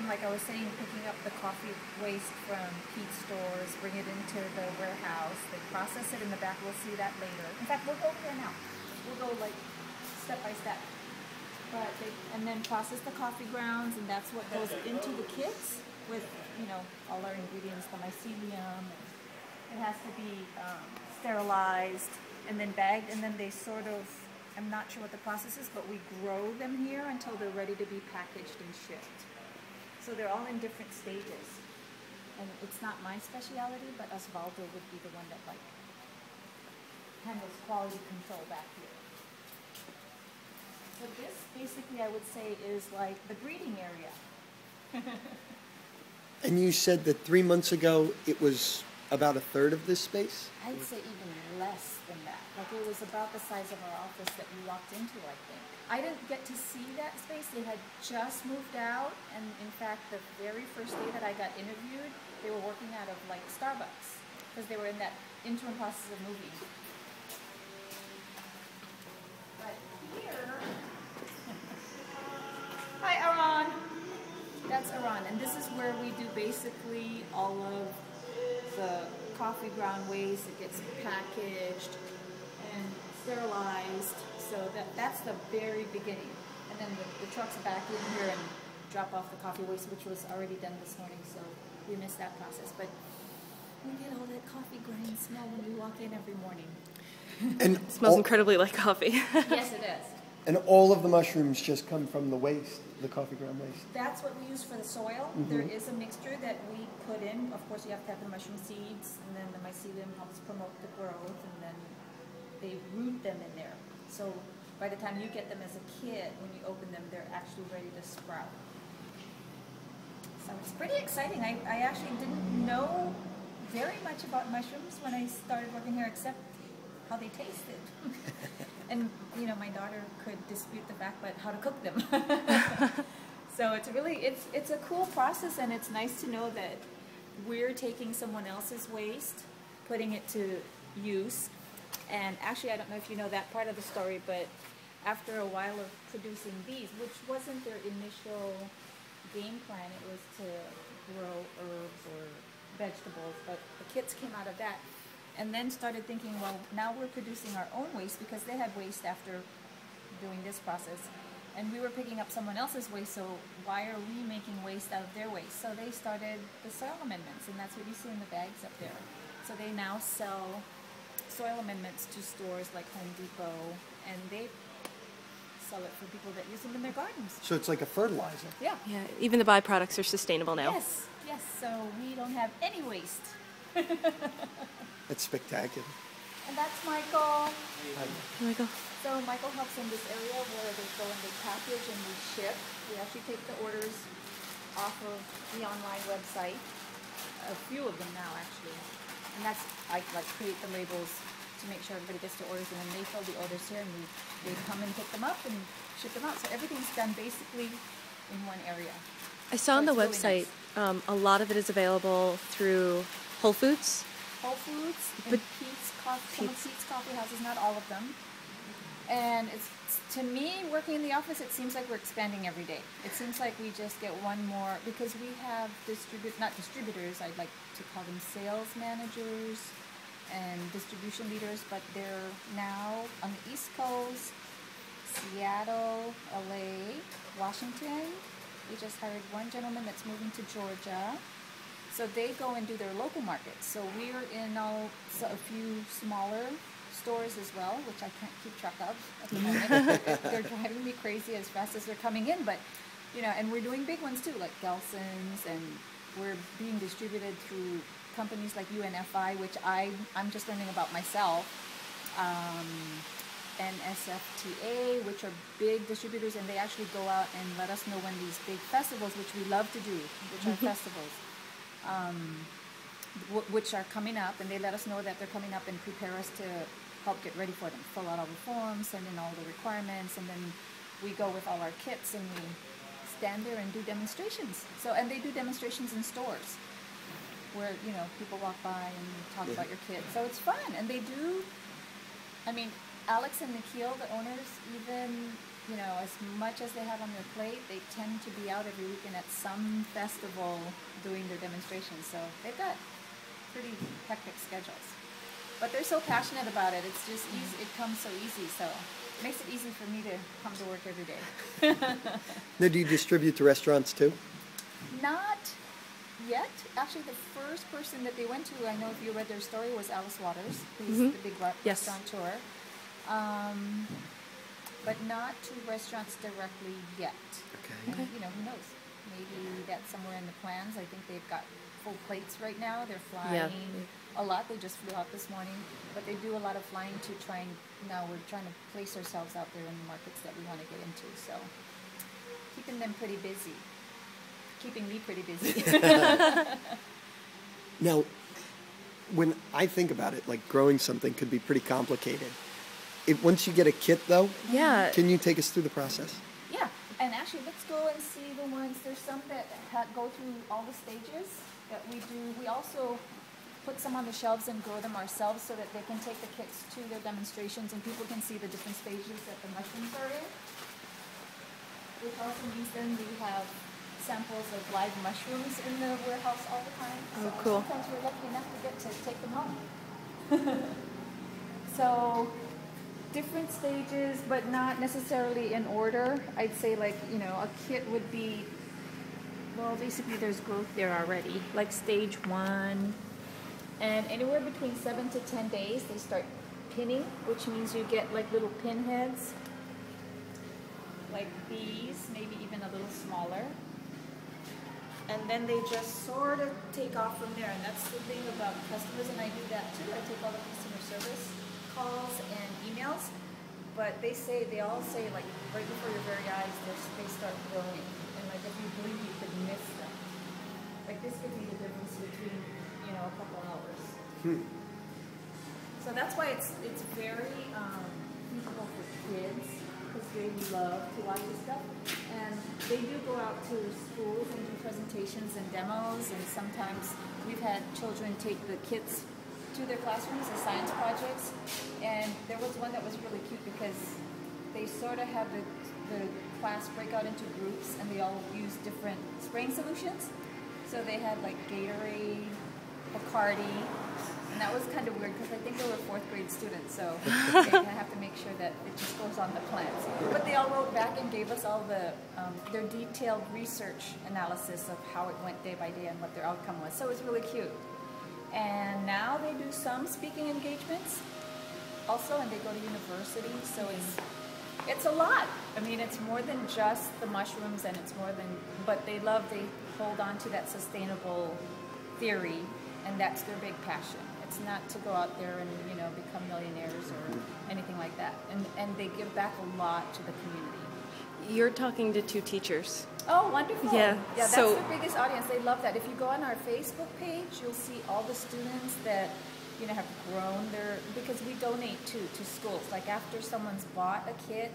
like I was saying, picking up the coffee waste from Pete's stores, bring it into the warehouse. They process it in the back. We'll see that later. In fact, we'll go there now. We'll go like step by step. But and then process the coffee grounds, and that's what goes into the kits with, you know, all our ingredients, the mycelium. It has to be sterilized and then bagged, and then they sort of, I'm not sure what the process is, but we grow them here until they're ready to be packaged and shipped. So they're all in different stages. And it's not my specialty, but Osvaldo would be the one that like handles quality control back here. So this basically I would say is like the breeding area. And you said that 3 months ago it was about a third of this space? I'd say even less than that. Like it was about the size of our office that we walked into, I think. I didn't get to see that space. They had just moved out, and in fact, the very first day that I got interviewed, they were working out of like Starbucks because they were in that interim process of moving. But here, hi Aron. That's Aron, and this is where we do basically all of the coffee ground waste. It gets packaged and sterilized. So that's the very beginning. And then the trucks back in here and drop off the coffee waste, which was already done this morning, so we missed that process. But we get all that coffee grind smell when we walk in every morning. And it smells incredibly like coffee. Yes, it is. And all of the mushrooms just come from the waste, the coffee ground waste? That's what we use for the soil. Mm-hmm. There is a mixture that we put in. Of course, you have to have the mushroom seeds, and then the mycelium helps promote the growth, and then they root them in there. So by the time you get them as a kit, when you open them, they're actually ready to sprout. So it's pretty exciting. I actually didn't know very much about mushrooms when I started working here, except how they tasted. And, you know, my daughter could dispute the fact, but how to cook them. So it's really, it's a cool process, and it's nice to know that we're taking someone else's waste, putting it to use. And actually, I don't know if you know that part of the story, but after a while of producing these, which wasn't their initial game plan, it was to grow herbs or vegetables, but the kits came out of that. And then started thinking, well, now we're producing our own waste because they had waste after doing this process. And we were picking up someone else's waste, so why are we making waste out of their waste? So they started the soil amendments, and that's what you see in the bags up there. So they now sell soil amendments to stores like Home Depot, and they sell it for people that use them in their gardens. So it's like a fertilizer. Yeah. Yeah, even the byproducts are sustainable now. Yes, yes, so we don't have any waste. That's spectacular. And that's Michael. Hi. Michael. So Michael helps in this area where they go and they package and we ship. We actually take the orders off of the online website. A few of them now, actually. And that's, I like create the labels to make sure everybody gets their orders, and then they fill the orders here, and they come and pick them up and ship them out. So everything's done basically in one area. I saw on the really website nice. A lot of it is available through Whole Foods. Whole Foods and Pete's Coffee, some of Pete's coffee houses, not all of them. And it's, to me, working in the office, it seems like we're expanding every day. It seems like we just get one more, because we have not distributors, I'd like to call them sales managers and distribution leaders, but they're now on the East Coast, Seattle, LA, Washington. We just hired one gentleman that's moving to Georgia. So they go and do their local markets. So we're in a few smaller stores as well, which I can't keep track of at the moment. They're driving me crazy as fast as they're coming in, but you know, and we're doing big ones too, like Gelson's, and we're being distributed through companies like UNFI, which I'm just learning about myself, and SFTA, which are big distributors, and they actually go out and let us know when these big festivals, which we love to do, which are festivals, which are coming up, and they let us know that they're coming up and prepare us to help get ready for them, fill out all the forms, send in all the requirements, and then we go with all our kits and we stand there and do demonstrations. So, and they do demonstrations in stores where, you know, people walk by and talk about your kit. So it's fun, and they do, I mean, Alex and Nikhil, the owners, even you know, as much as they have on their plate, they tend to be out every weekend at some festival doing their demonstrations. So they've got pretty hectic schedules. But they're so passionate about it. It's just easy. It comes so easy. So it makes it easy for me to come to work every day. Now, do you distribute to restaurants too? Not yet. Actually, the first person that they went to, I know if you read their story, was Alice Waters, who's the big Yes. restaurateur. But not to restaurants directly yet. Okay. And, you know, who knows? Maybe that's somewhere in the plans. I think they've got full plates right now. They're flying a lot. They just flew out this morning. But they do a lot of flying to try and, now we're trying to place ourselves out there in the markets that we want to get into. So keeping them pretty busy. Keeping me pretty busy. Now, when I think about it, like growing something could be pretty complicated. Once you get a kit, though, Yeah. can you take us through the process? Yeah, and actually, let's go and see the ones. There's some that go through all the stages that we do. We also put some on the shelves and grow them ourselves so that they can take the kits to their demonstrations and people can see the different stages that the mushrooms are in. Which also means then we have samples of live mushrooms in the warehouse all the time. Oh, So cool. sometimes we're lucky enough to get to take them home. So different stages, but not necessarily in order. I'd say, like, you know, a kit would be, well, basically there's growth there already, like stage 1. And anywhere between 7 to 10 days, they start pinning, which means you get like little pinheads, like these, maybe even a little smaller. And then they just sort of take off from there. And that's the thing about customers, and I do that too. I take all the customer service calls and emails, but they all say like right before your very eyes, they start growing, and like if you believe you could miss them. Like this could be the difference between, you know, a couple hours. So that's why it's very feasible for kids, because they love to watch this stuff, and they do go out to schools and do presentations and demos, and sometimes we've had children take the kits to their classrooms as science projects, and there was one that was really cute because they sort of have the class break out into groups and they all use different spraying solutions. So they had like Gatorade, Bacardi, and that was kind of weird because I think they were 4th grade students, so they kind of have to make sure that it just goes on the plants. But they all wrote back and gave us all their detailed research analysis of how it went day by day and what their outcome was. So it was really cute. And now they do some speaking engagements also, and they go to university, so it's a lot. I mean, it's more than just the mushrooms, and it's more than, but they hold on to that sustainable theory, and that's their big passion. It's not to go out there and, you know, become millionaires or anything like that. And they give back a lot to the community. You're talking to 2 teachers. Oh, wonderful. Yeah. Yeah, that's So- the biggest audience. They love that. If you go on our Facebook page, you'll see all the students that, you know, have grown because we donate to schools. Like after someone's bought a kit,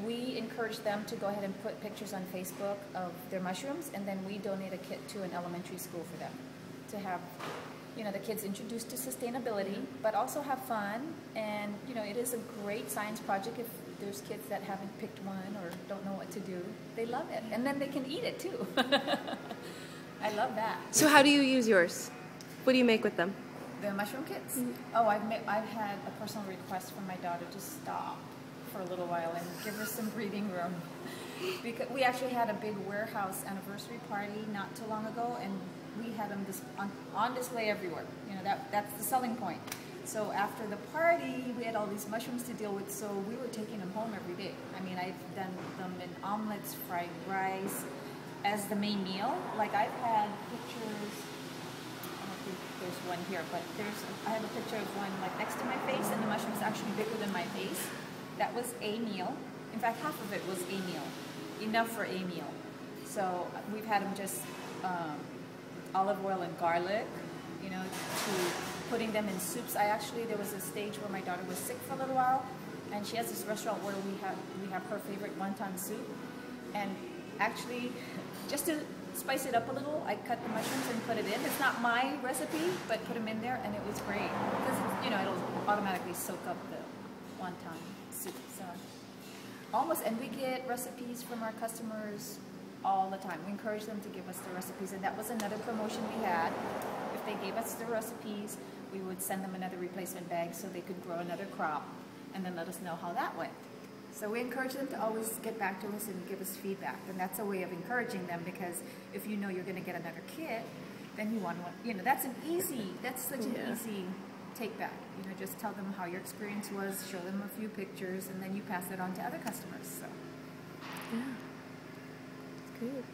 we encourage them to go ahead and put pictures on Facebook of their mushrooms, and then we donate a kit to an elementary school for them to have, you know, the kids introduced to sustainability, but also have fun. And, you know, it is a great science project. If there's kids that haven't picked one or don't know what to do, they love it. And then they can eat it too. I love that. So how do you use yours? What do you make with them? The mushroom kits? Oh, I've had a personal request from my daughter to stop for a little while and give her some breathing room. Because we actually had a big warehouse anniversary party not too long ago, and we had them on display everywhere. You know, that's the selling point. So after the party, we had all these mushrooms to deal with, so we were taking them home every day. I mean, I've done them in omelets, fried rice, as the main meal. Like I've had pictures, I don't think there's one here, but I have a picture of one like next to my face, and the mushroom is actually bigger than my face. That was a meal. In fact, half of it was a meal, enough for a meal. So we've had them just olive oil and garlic, you know, to putting them in soups. There was a stage where my daughter was sick for a little while, and she has this restaurant where we have her favorite wonton soup. And actually, just to spice it up a little, I cut the mushrooms and put it in. It's not my recipe, but put them in there, and it was great because, you know, it'll automatically soak up the wonton soup. So Almost, and we get recipes from our customers all the time. We encourage them to give us the recipes, and that was another promotion we had. If they gave us the recipes, we would send them another replacement bag so they could grow another crop, and then let us know how that went. So we encourage them to always get back to us and give us feedback, and that's a way of encouraging them, because if you know you're going to get another kit, then you want one. You know, that's such an easy take back. You know, just tell them how your experience was, show them a few pictures, and then you pass it on to other customers. So Yeah. It's good.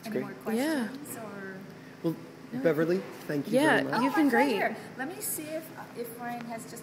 any great. more questions or? Well, Beverly, thank you Yeah, very much. you've Oh, been my great. pleasure. Let me see if Ryan has just